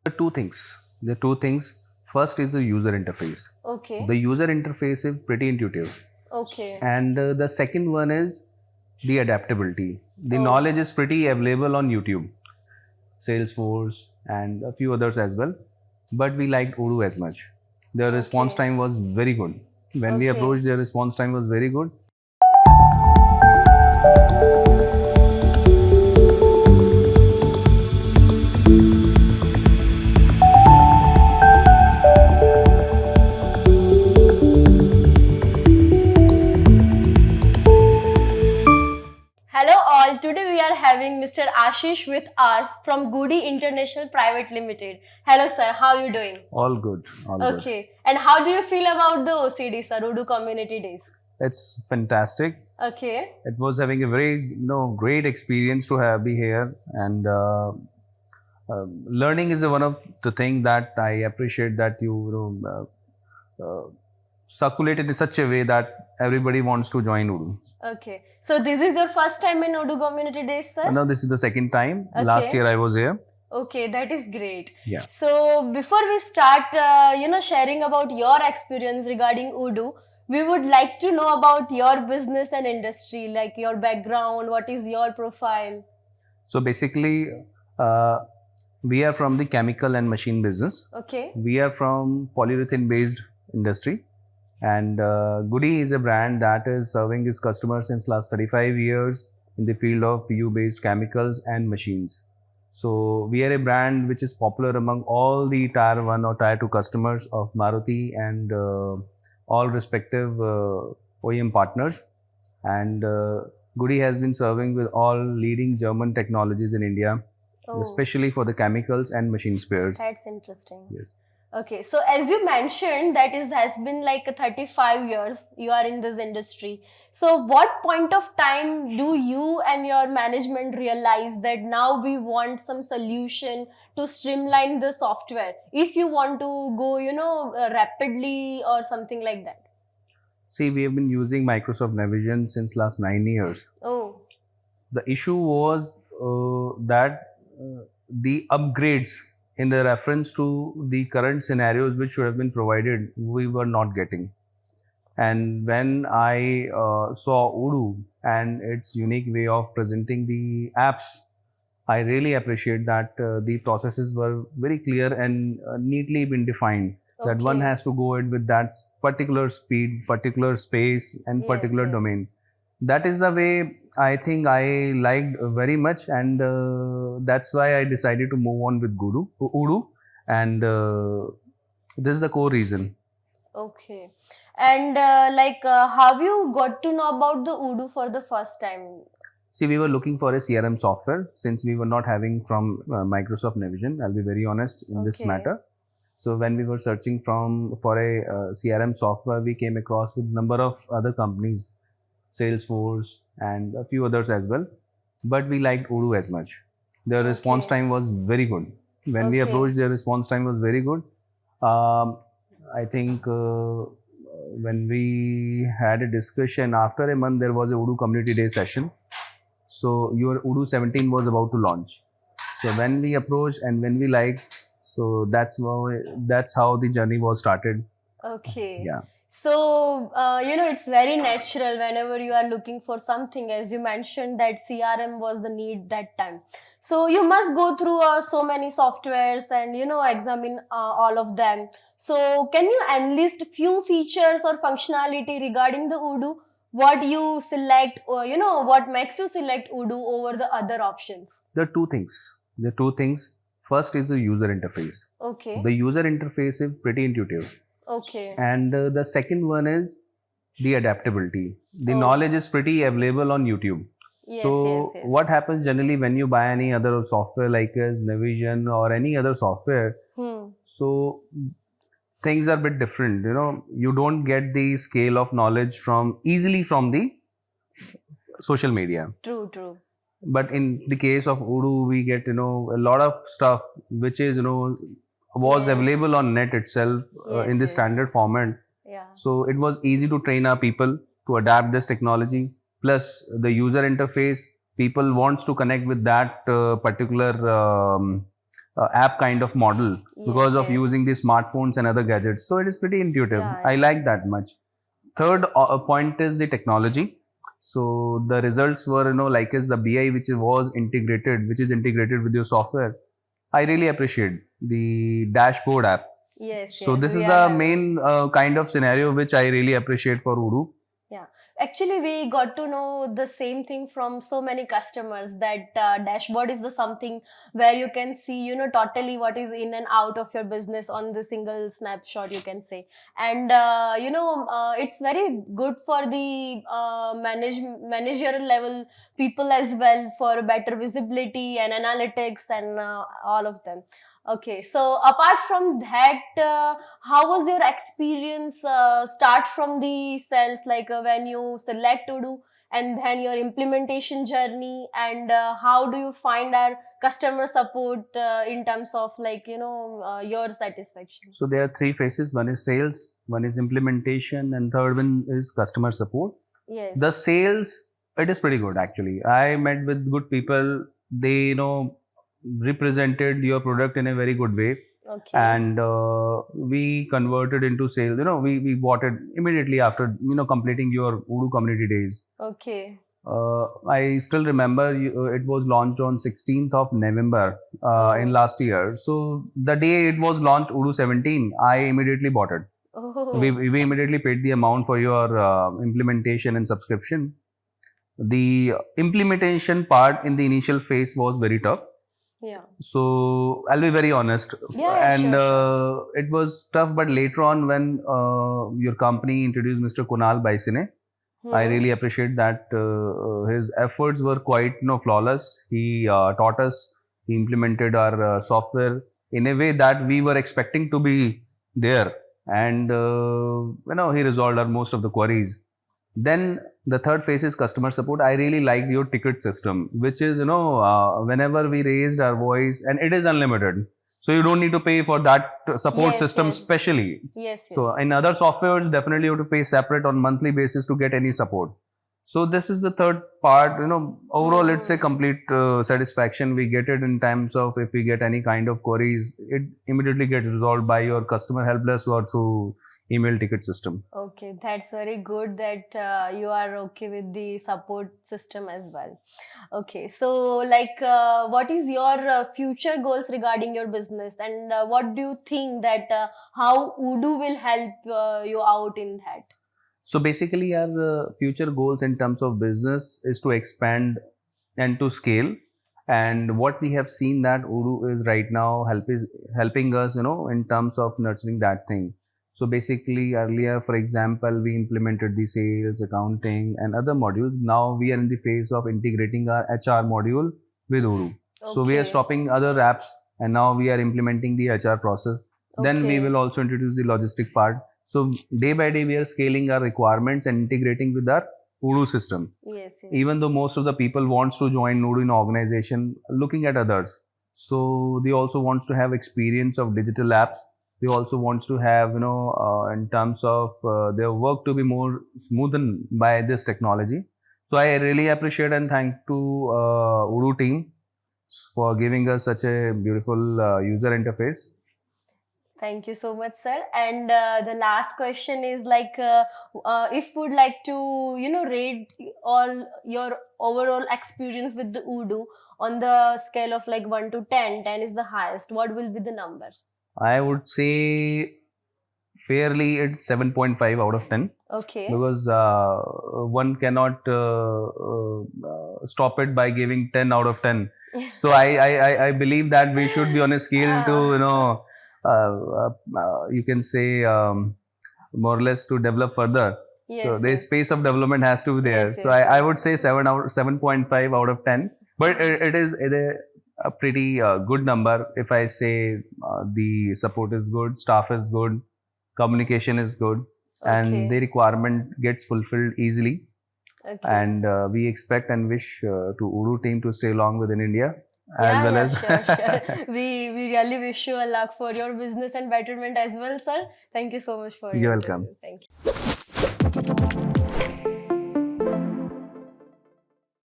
There are two things. There are two things. First is the user interface. Okay. The user interface is pretty intuitive. Okay. And the second one is the adaptability. The Oh. knowledge is pretty available on YouTube, Salesforce, and a few others as well. But we liked Odoo as much. Their response Okay. time was very good. When we Okay. approached, their response time was very good. Hello all, today we are having Mr. Ashish with us from Goodie International Private Limited. Hello sir, how are you doing? All good. All good. Okay, and how do you feel about the OCD sir, Odoo Community Days? It's fantastic. Okay. It was having a very great experience to be here, and learning is one of the thing that I appreciate, that circulate it in such a way that everybody wants to join Odoo. Okay, so this is your first time in Odoo Community Days sir? No, this is the second time. Okay. Last year I was here. Okay, that is great. Yeah. So before we start, sharing about your experience regarding Odoo, we would like to know about your business and industry, like your background, what is your profile? So basically, we are from the chemical and machine business. Okay. We are from polyurethane based industry, and Goodie is a brand that is serving its customers since last 35 years in the field of PU based chemicals and machines. So we are a brand which is popular among all the tier 1 or tier 2 customers of Maruti and all respective OEM partners. And Goodie has been serving with all leading German technologies in India, especially for the chemicals and machine spares. That's interesting. Yes. Okay, so as you mentioned, has been like 35 years you are in this industry. So what point of time do you and your management realize that now we want some solution to streamline the software if you want to go, rapidly or something like that? See, we have been using Microsoft Navision since last 9 years. Oh. The issue was that the upgrades in the reference to the current scenarios which should have been provided, we were not getting. And when I saw Odoo and its unique way of presenting the apps, I really appreciate that the processes were very clear and neatly been defined. That one has to go with that particular speed, particular space, and particular domain. That is the way I think I liked very much, and that's why I decided to move on with Odoo, and this is the core reason. Okay. And how you got to know about the Odoo for the first time? See, we were looking for a CRM software since we were not having from Microsoft Navision. I'll be very honest in this matter. So when we were searching for a CRM software, we came across with number of other companies, Salesforce and a few others as well. But we liked Odoo as much. Their response time was very good. When we approached, their response time was very good. I think when we had a discussion, after a month, there was a Odoo Community Day session. So your Odoo 17 was about to launch. So when we approached and when we liked, so that's how the journey was started. Okay. Yeah. So, it's very natural whenever you are looking for something, as you mentioned that CRM was the need that time. So you must go through so many softwares and, examine all of them. So can you enlist few features or functionality regarding the Odoo? What you select, or, what makes you select Odoo over the other options? There are two things. First is the user interface. Okay. The user interface is pretty intuitive. Okay. And the second one is the adaptability. The knowledge is pretty available on YouTube. Yes, so what happens generally when you buy any other software like Navision or any other software, so things are a bit different. You don't get the scale of knowledge easily from the social media. True. But in the case of Odoo, we get, a lot of stuff which is, was available on net itself in the standard format. Yeah. So it was easy to train our people to adapt this technology. Plus the user interface, people wants to connect with that particular app kind of model because of yes. using the smartphones and other gadgets. So it is pretty intuitive. Yeah, I like that much. Third point is the technology. So the results were, like as the BI which is integrated with your software. I really appreciate the dashboard app. yes, So yes. this is We are the having. main kind of scenario which I really appreciate for Odoo. Yeah, actually, we got to know the same thing from so many customers that dashboard is the something where you can see, totally what is in and out of your business on the single snapshot, you can say. And, it's very good for the managerial level people as well for better visibility and analytics and all of them. Okay, so apart from that, how was your experience start from the sales, like when you select to do and then your implementation journey, and how do you find our customer support in terms of like your satisfaction? So there are three phases. One is sales, one is implementation, and third one is customer support. The Yes. sales, it is pretty good actually. I met with good people. They, represented your product in a very good way. Okay. And we converted into sales. We bought it immediately after, completing your Odoo community days. Okay. I still remember it was launched on 16th of November in Oh. last year. So the day it was launched, Odoo 17, I immediately bought it. We, Oh. we immediately paid the amount for your implementation and subscription. The implementation part in the initial phase was very tough. Yeah. So I'll be very honest, Yeah. Yeah. and Sure. Sure. it was tough. But later on, when your company introduced Mr. Kunal Baisine, I Hmm. really appreciate that his efforts were quite flawless. He taught us, he implemented our software in a way that we were expecting to be there, and he resolved our most of the queries. Then the third phase is customer support. I really liked your ticket system, which is, whenever we raised our voice, and it is unlimited. So you don't need to pay for that support Yes. system Yes. specially. Yes. So Yes. in other softwares, definitely you have to pay separate on monthly basis to get any support. So this is the third part. Overall, it's a Hmm. complete satisfaction. We get it in terms of if we get any kind of queries, it immediately gets resolved by your customer help desk or through email ticket system. Okay, that's very good that you are okay with the support system as well. Okay, so like, what is your future goals regarding your business, and what do you think that how Odoo will help you out in that? So basically, our future goals in terms of business is to expand and to scale. And what we have seen that Odoo is right now helping us, in terms of nurturing that thing. So basically, earlier, for example, we implemented the sales, accounting, and other modules. Now we are in the phase of integrating our HR module with Odoo. So we are Okay, stopping other apps, and now we are implementing the HR process. Then we will okay, also introduce the logistic part. So day by day, we are scaling our requirements and integrating with our Odoo system. yes, yes, Even though most of the people wants to join Odoo in organization, looking at others. So they also wants to have experience of digital apps. They also wants to have, in terms of their work to be more smoothened by this technology. So I really appreciate and thank to Odoo team for giving us such a beautiful user interface. Thank you so much, sir. And the last question is like, if would like to, rate all your overall experience with the Odoo on the scale of like 1 to 10, 10 is the highest. What will be the number? I would say fairly it's 7.5 out of 10 Okay. because one cannot stop it by giving 10 out of 10. So I believe that we should be on a scale to, Ah, you can say, more or less to develop further. So yes, the yes, space of development has to be there. yes, So yes, I yes. would say 7.5 out of 10. But it is a pretty good number if I say the support is good, staff is good, communication is good, and the Okay, requirement gets fulfilled easily. okay. And we expect and wish to Odoo team to stay along within India as Yeah, well yeah, as sure, sure. We really wish you a luck for your business and betterment as well, sir. Thank you so much for your you're welcome. interview. Thank you.